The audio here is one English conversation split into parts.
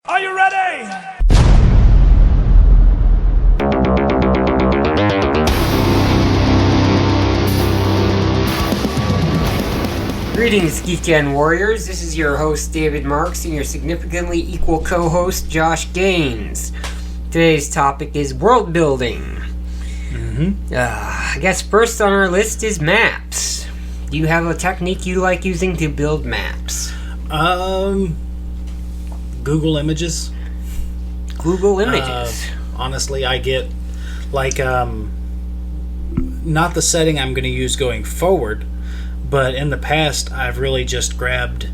Are you ready? Greetings, Geekend Warriors. This is your host, David Marks, and your significantly equal co-host, Josh Gaines. Today's topic is world building. I guess first on our list is maps. Do you have a technique you like using to build maps? Google Images. Google Images. Honestly, I get not the setting I'm going to use going forward, but in the past I've really just grabbed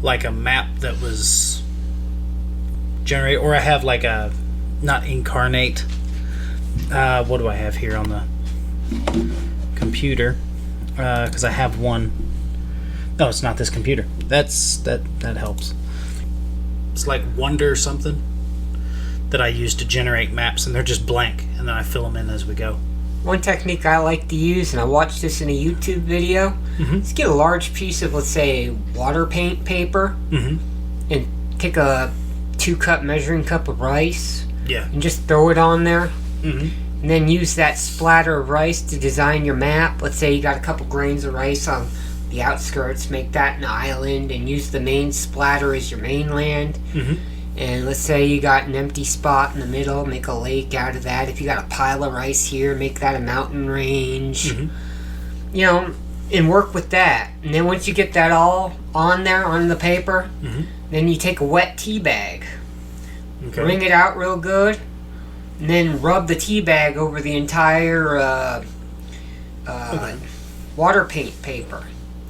like a map that was generated, or I have like a not incarnate. What do I have here on the computer? Because I have one. No, it's not this computer. That helps. It's like Wonder something that I use to generate maps, and they're just blank, and then I fill them in as we go. One technique I like to use, and I watched this in a YouTube video, is get a large piece of, let's say, water paint paper, and take a 2-cup measuring cup of rice, and just throw it on there, and then use that splatter of rice to design your map. Let's say you got a couple grains of rice on the outskirts, make that an island, and use the main splatter as your mainland. And let's say you got an empty spot in the middle, make a lake out of that. If you got a pile of rice here, make that a mountain range. You know, and work with that. And then once you get that all on there, on the paper, then you take a wet tea bag, wring it out real good, and then rub the tea bag over the entire water paint paper.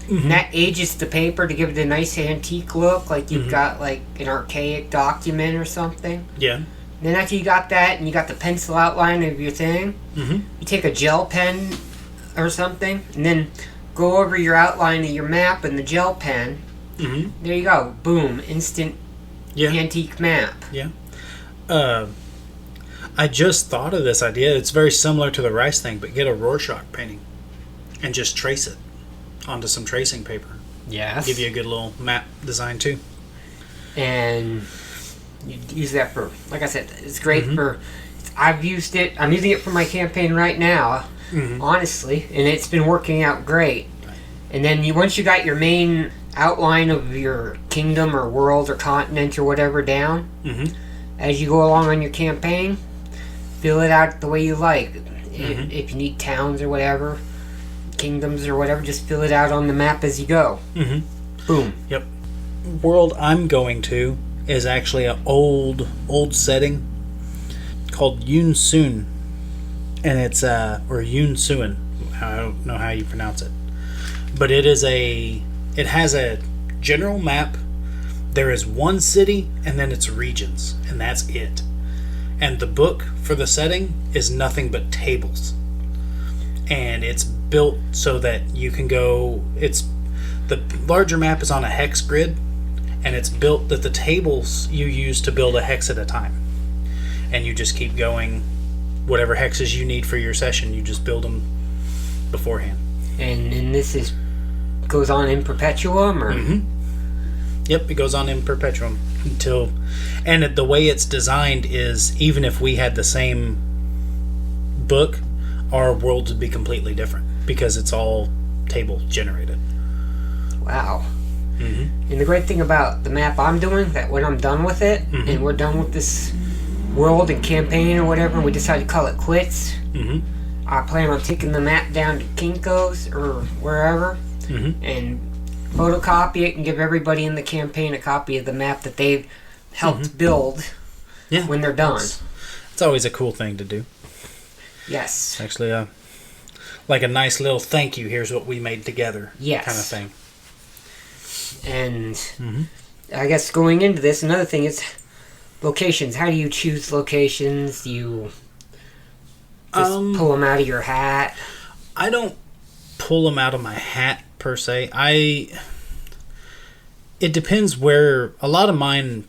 And that ages the paper to give it a nice antique look, like you've got like an archaic document or something. Then after you got that and you got the pencil outline of your thing, you take a gel pen or something and then go over your outline of your map in the gel pen. There you go. Boom. Instant antique map. I just thought of this idea. It's very similar to the rice thing, but get a Rorschach painting and just trace it onto some tracing paper. Give you a good little map design too. And you use that for, like I said, it's great for, I've used it, I'm using it for my campaign right now, honestly, and it's been working out great. And then once you got your main outline of your kingdom or world or continent or whatever down, as you go along on your campaign, fill it out the way you like. If you need towns or whatever, kingdoms or whatever, just fill it out on the map as you go. Boom. World I'm going to is actually an old setting called Yun Sun, and it's or Yun Suan. I don't know how you pronounce it, but it has a general map. There is one city, and then it's regions, and that's it. And the book for the setting is nothing but tables. And it's built so that you can go, the larger map is on a hex grid, and it's built that the tables you use to build a hex at a time. And you just keep going, whatever hexes you need for your session, you just build them beforehand. And this goes on in perpetuum, or? Yep, it goes on in perpetuum until, and the way it's designed is, even if we had the same book, our world would be completely different because it's all table generated. Wow. And the great thing about the map I'm doing, that when I'm done with it, and we're done with this world and campaign or whatever, and we decide to call it quits, I plan on taking the map down to Kinko's or wherever, and photocopy it and give everybody in the campaign a copy of the map that they've helped build when they're done. It's always a cool thing to do. Yes. Actually, like a nice little thank you, here's what we made together kind of thing. And I guess going into this, another thing is locations. How do you choose locations? Do you just pull them out of your hat? I don't pull them out of my hat, per se. It depends where. A lot of mine,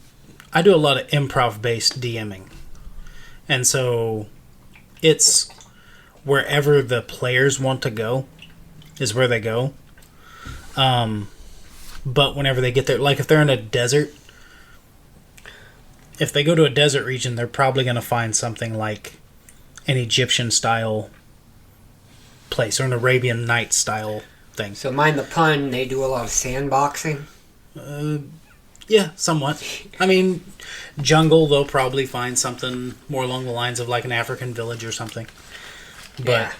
I do a lot of improv-based DMing. And so it's wherever the players want to go is where they go. But whenever they get there, like if they're in a desert, if they go to a desert region, they're probably going to find something like an Egyptian-style place or an Arabian Nights-style thing. So mind the pun, they do a lot of sandboxing? Yeah, somewhat. I mean, jungle, they'll probably find something more along the lines of like an African village or something. But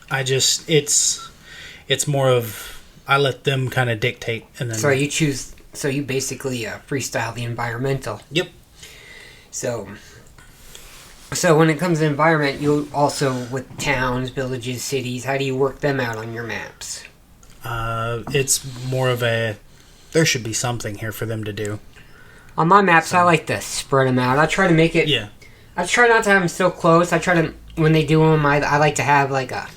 Yeah. it's more of, I let them kind of dictate. And then So you basically freestyle the environmental. Yep. So when it comes to environment, you also, with towns, villages, cities, how do you work them out on your maps? It's more of a, there should be something here for them to do. On my maps, I like to spread them out. I try to make it... Yeah. I try not to have them so close. I try to... When they do them, I like to have like a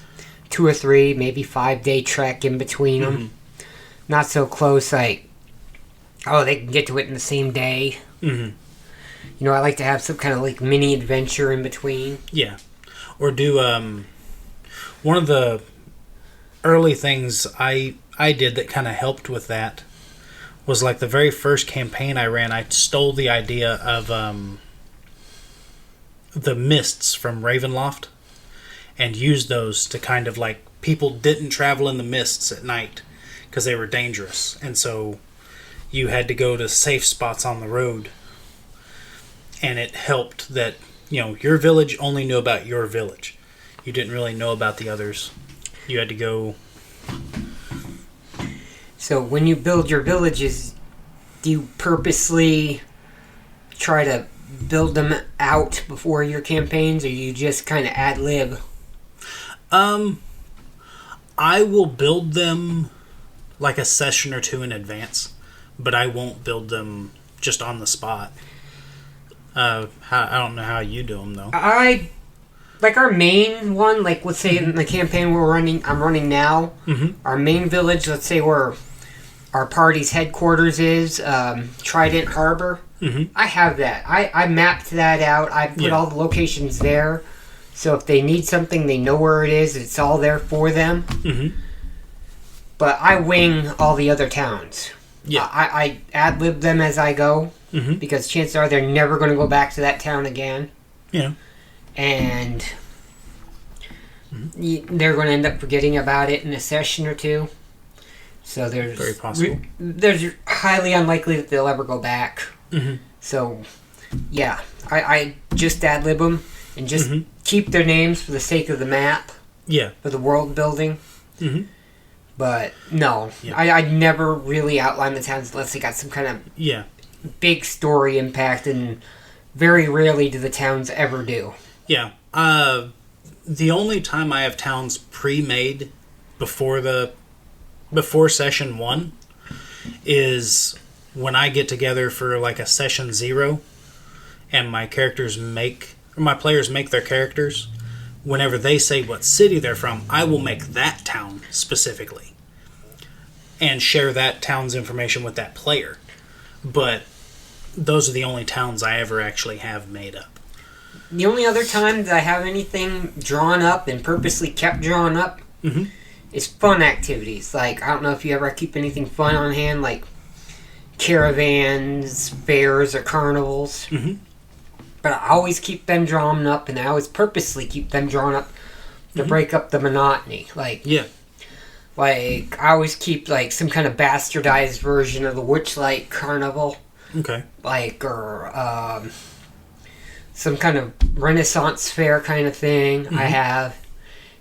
2 or 3, maybe 5-day trek in between them. Not so close, like... Oh, they can get to it in the same day. Mm-hmm. You know, I like to have some kind of like mini adventure in between. Yeah. Or do, one of the early things I did that kind of helped with that was like the very first campaign I ran, I stole the idea of the mists from Ravenloft and used those to kind of like, people didn't travel in the mists at night because they were dangerous. And so you had to go to safe spots on the road. And it helped that, your village only knew about your village. You didn't really know about the others. You had to go... So when you build your villages, do you purposely try to build them out before your campaigns, or you just kind of ad-lib? I will build them like a session or two in advance, but I won't build them just on the spot. I don't know how you do them, though. Like our main one, like let's say in the campaign I'm running now, our main village, let's say where our party's headquarters is, Trident Harbor. I have that. I mapped that out. I put all the locations there. So if they need something, they know where it is. It's all there for them. But I wing all the other towns. Yeah. I ad-lib them as I go. Because chances are they're never going to go back to that town again. Yeah. And they're going to end up forgetting about it in a session or two. So there's very possible. There's highly unlikely that they'll ever go back. So, yeah, I just ad-lib them and just keep their names for the sake of the map. Yeah. For the world building. But no, I never really outline the towns unless they got some kind of big story impact, and very rarely do the towns ever do. Yeah. The only time I have towns pre-made before session 1 is when I get together for like a session 0 and my players make their characters. Whenever they say what city they're from, I will make that town specifically and share that town's information with that player. But those are the only towns I ever actually have made up. The only other time that I have anything drawn up and purposely kept drawn up is fun activities. Like, I don't know if you ever keep anything fun on hand, like caravans, fairs, or carnivals. But I always keep them drawn up, and I always purposely keep them drawn up to break up the monotony. Like, I always keep like some kind of bastardized version of the Witchlight Carnival. Okay. Like, or some kind of Renaissance fair kind of thing I have.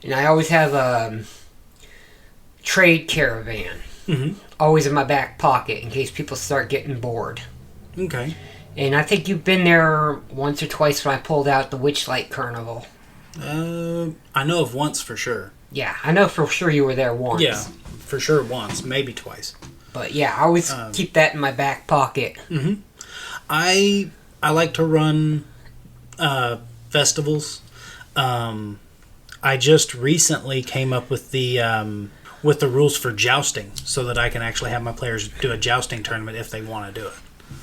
And I always have a trade caravan. Always in my back pocket in case people start getting bored. Okay. And I think you've been there once or twice when I pulled out the Witchlight Carnival. I know of once for sure. Yeah, I know for sure you were there once. Yeah, for sure once, maybe twice. But yeah, I always keep that in my back pocket. I like to run festivals. I just recently came up with the rules for jousting so that I can actually have my players do a jousting tournament if they want to do it.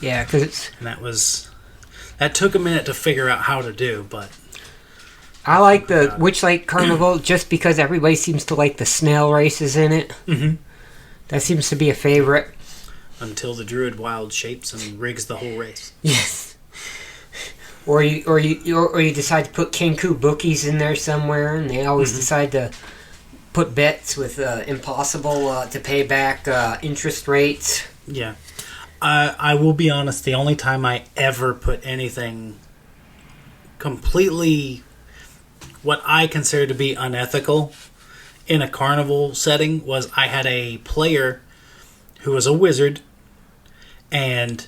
Yeah, because it's... And that took a minute to figure out how to do, but... I like the Witchlight Carnival just because everybody seems to like the snail races in it. That seems to be a favorite. Until the Druid Wild shapes and rigs the whole race. Yes. Or you decide to put Kenku bookies in there somewhere, and they always decide to put bets with impossible to pay back interest rates. Yeah. I will be honest, the only time I ever put anything completely what I consider to be unethical in a carnival setting was I had a player who was a wizard, and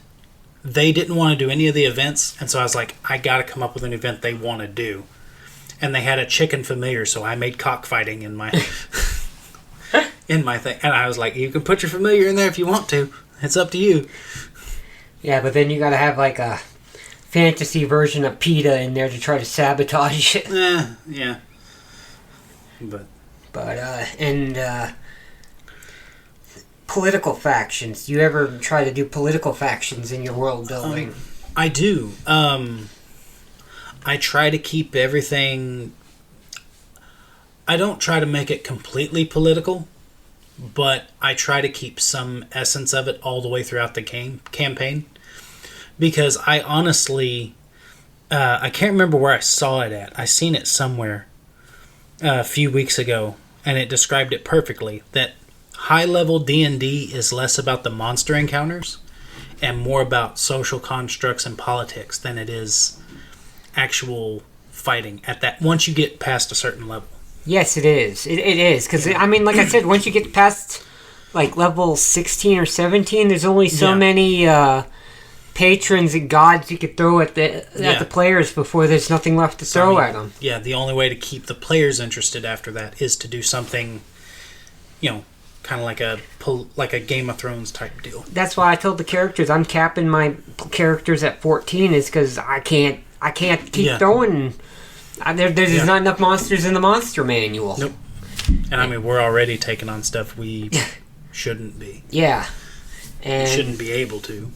they didn't want to do any of the events, and so I was like, I gotta come up with an event they want to do. And they had a chicken familiar, so I made cockfighting in my in my thing. And I was like, you can put your familiar in there if you want to. It's up to you. Yeah, but then you gotta have like a fantasy version of PETA in there to try to sabotage it. Yeah. But political factions. Do you ever try to do political factions in your world building? I do. I try to keep everything... I don't try to make it completely political, but I try to keep some essence of it all the way throughout the campaign. Because I honestly... I can't remember where I saw it at. I seen it somewhere a few weeks ago, and it described it perfectly. That high-level D&D is less about the monster encounters and more about social constructs and politics than it is actual fighting at that once you get past a certain level. Yes, it is. It is. Because, I mean, like I said, once you get past, like, level 16 or 17, there's only so many patrons and gods you could throw at the players before there's nothing left to throw at them. Yeah, the only way to keep the players interested after that is to do something, kind of like a Game of Thrones type deal. That's why I told the characters I'm capping my characters at 14 is because I can't keep throwing. There's not enough monsters in the monster manual. Nope. And I mean, we're already taking on stuff we shouldn't be. Yeah. And we shouldn't be able to.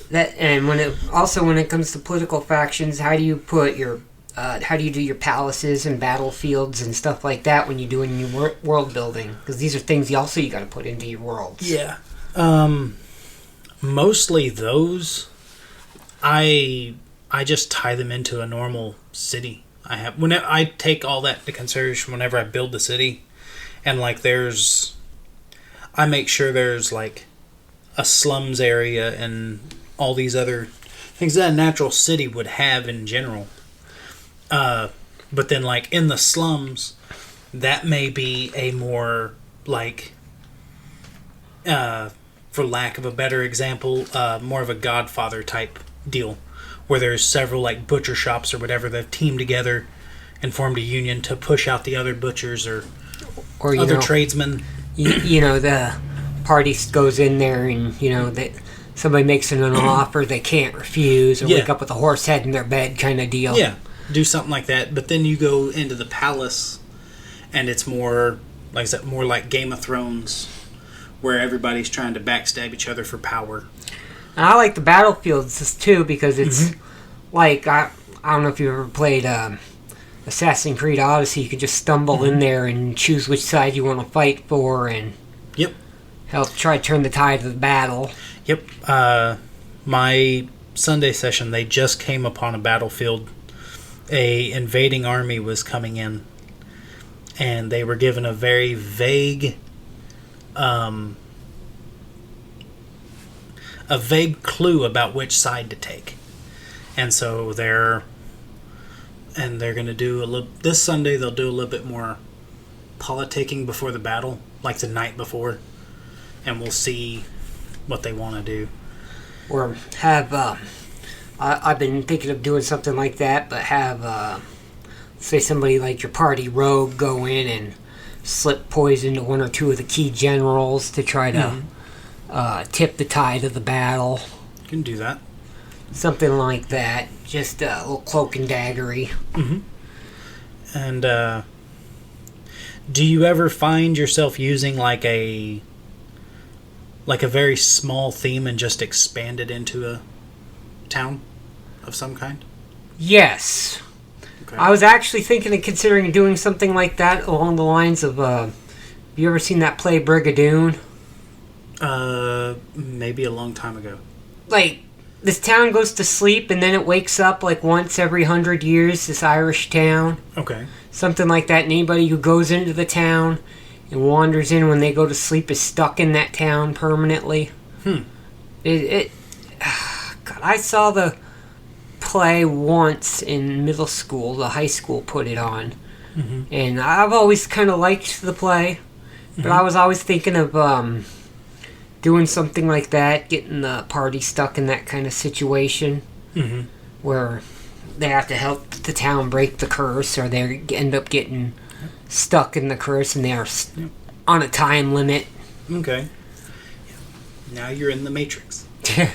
When it comes to political factions, how do you put your how do you do your palaces and battlefields and stuff like that when you're doing your world building? Because these are things you got to put into your worlds. Yeah. Mostly those, I just tie them into a normal city. I take all that into consideration whenever I build the city, and I make sure there's like a slums area and all these other things that a natural city would have in general. But then, like, in the slums, that may be a more, like, for lack of a better example, more of a Godfather type deal, where there's several, like, butcher shops or whatever that have teamed together and formed a union to push out the other butchers or other tradesmen. The party goes in there and, somebody makes an offer they can't refuse, or wake up with a horse head in their bed kind of deal. Yeah, do something like that. But then you go into the palace, and it's more, like I said, more like Game of Thrones, where everybody's trying to backstab each other for power. And I like the battlefields too, because it's like, I don't know if you ever played Assassin's Creed Odyssey. You could just stumble in there and choose which side you want to fight for, and help try to turn the tide of the battle. Yep. My Sunday session, they just came upon a battlefield. A invading army was coming in, and they were given a very vague clue about which side to take. And so they're going to do this Sunday they'll do a little bit more politicking before the battle, like the night before, and we'll see what they want to do. Or have I've been thinking of doing something like that, but have say somebody like your party rogue go in and slip poison to one or two of the key generals to try to tip the tide of the battle. You can do that. Something like that. Just a little cloak and daggery. Mm-hmm. And do you ever find yourself using like a very small theme and just expand it into a town of some kind? Yes. Okay. I was actually thinking of considering doing something like that along the lines of, have you ever seen that play Brigadoon? Maybe a long time ago. Like, this town goes to sleep and then it wakes up like once every 100 years, this Irish town. Okay. Something like that. And anybody who goes into the town and wanders in when they go to sleep is stuck in that town permanently. God, I saw the play once in middle school. The high school put it on. Mm-hmm. And I've always kind of liked the play. But I was always thinking of doing something like that, getting the party stuck in that kind of situation where they have to help the town break the curse, or they end up getting stuck in the curse and they're on a time limit. Okay. Now you're in the Matrix. A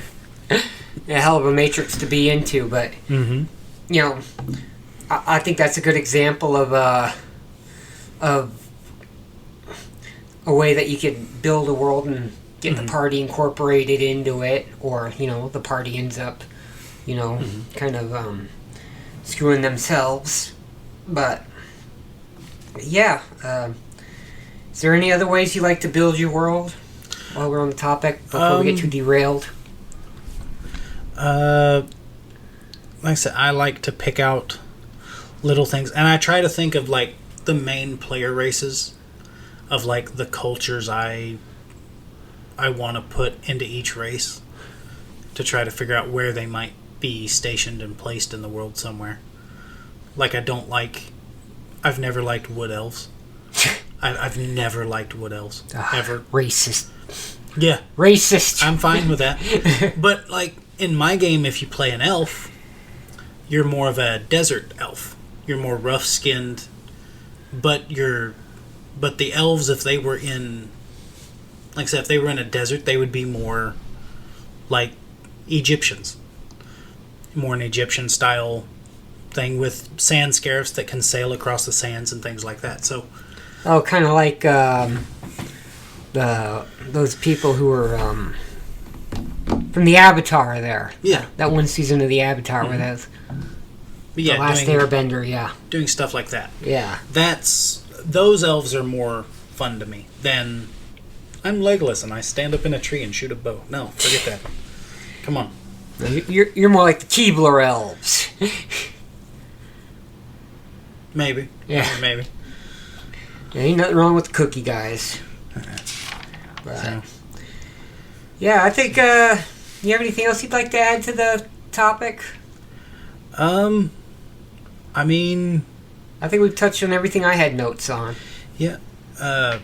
hell of a Matrix to be into, but you know, I think that's a good example of a way that you could build a world and get the party incorporated into it, or the party ends up kind of screwing themselves. But yeah, is there any other ways you like to build your world while we're on the topic before we get too derailed? Like I said, I like to pick out little things, and I try to think of like the main player races of like the cultures I want to put into each race, to try to figure out where they might be stationed and placed in the world somewhere. Like I've never liked wood elves. I've never liked wood elves ever. Racist. Yeah, racist. I'm fine with that. But like in my game, if you play an elf, you're more of a desert elf. You're more rough-skinned, but the elves, if they were in, like I said, if they were in a desert, they would be more like Egyptians. More an Egyptian style thing with sand scarabs that can sail across the sands and things like that. So, kind of like those people who were from the Avatar there. Yeah. That one season of the Avatar where that's the last Airbender, yeah. Doing stuff like that. Yeah. Those elves are more fun to me than I'm Legolas and I stand up in a tree and shoot a bow. No, forget that. Come on. You're more like the Keebler elves. Maybe. Yeah. Maybe. There ain't nothing wrong with the cookie guys. But, yeah, I think, you have anything else you'd like to add to the topic? I mean, I think we've touched on everything I had notes on. Yeah. Like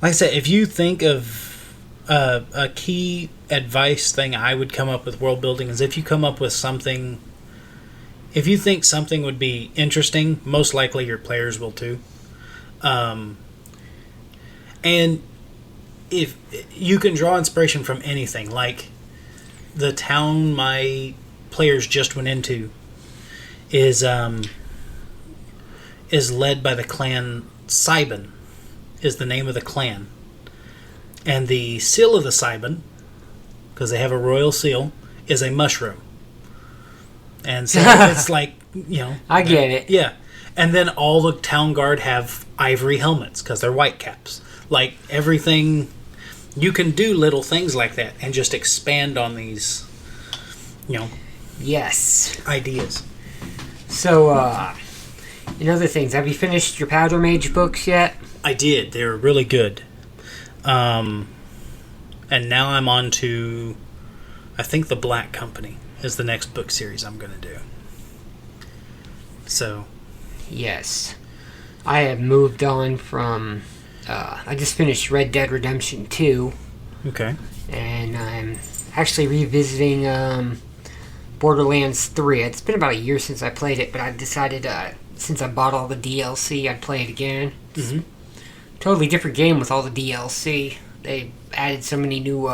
I said, if you think of a key advice thing I would come up with world building is if you come up with something, if you think something would be interesting, most likely your players will too. And if you can draw inspiration from anything, like the town my players just went into is led by the clan Sibon, is the name of the clan. And the seal of the Sibon, because they have a royal seal, is a mushroom. And so it's like, I get it. Yeah. And then all the town guard have ivory helmets, because they're white caps. Like, everything, you can do little things like that and just expand on these, Yes. ideas. So, in other things, have you finished your Powder Mage books yet? I did. They were really good. And now I'm on to, I think The Black Company is the next book series I'm going to do. So. Yes. I have moved on from, I just finished Red Dead Redemption 2. Okay. And I'm actually revisiting, Borderlands 3. It's been about a year since I played it, but I decided, since I bought all the DLC, I'd play it again. Mm-hmm. Totally different game with all the DLC. They added so many new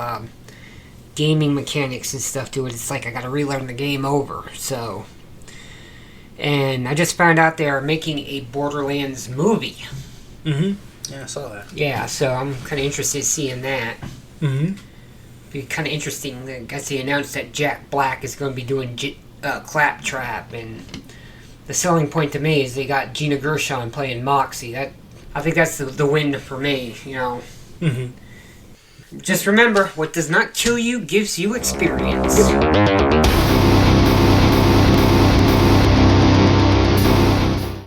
gaming mechanics and stuff to it. It's like I gotta relearn the game over. So, and I just found out they are making a Borderlands movie. Mm-hmm. Yeah, I saw that. Yeah, so I'm kind of interested in seeing that. Mm-hmm. be kind of interesting. I guess he announced that Jack Black is going to be doing Claptrap, and the selling point to me is they got Gina Gershon playing Moxie. That I think that's the win for me, you know. Mm-hmm. Just remember, what does not kill you gives you experience.